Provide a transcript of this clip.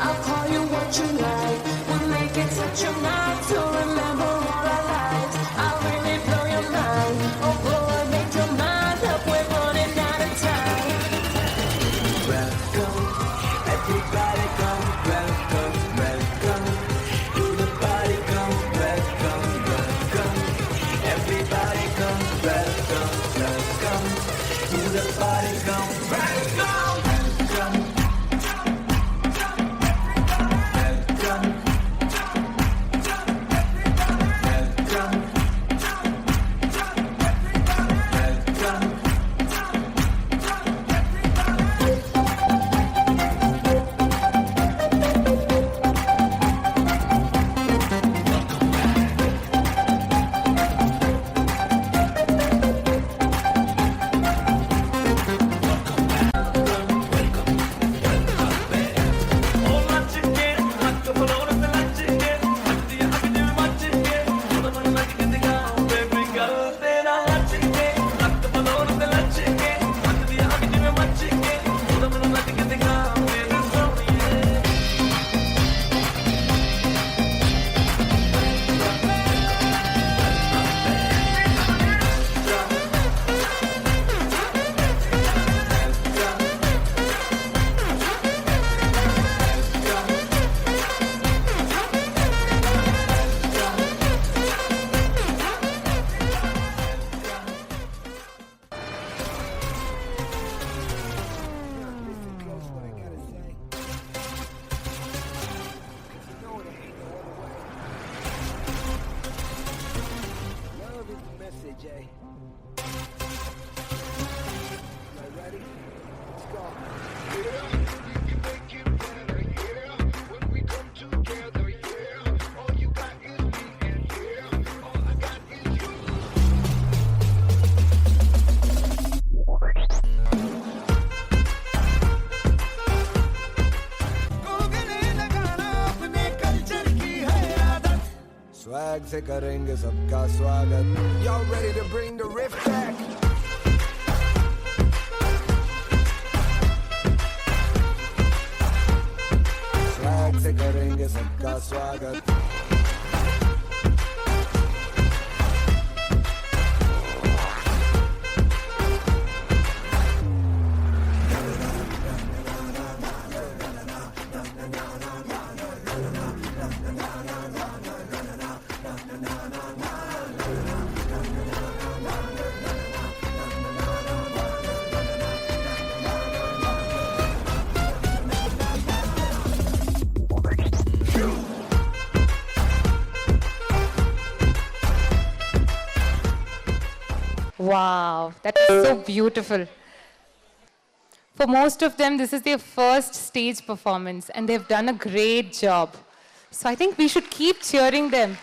I'll call you what you like. We'll make it touch your mind to remember all our lives. I'll really blow your mind. Oh boy, make your mind up. We're running out of time. Welcome, everybody come. Welcome, welcome. To the party come. Welcome, welcome. Everybody come. Welcome, welcome. To the party come. Welcome, welcome. Swag से करेंगे सबका स्वागत. Y'all ready to bring the riff back? Swag से करेंगे सबका स्वागत. Wow, that is so beautiful. For most of them, this is their first stage performance and they've done a great job. So I think we should keep cheering them.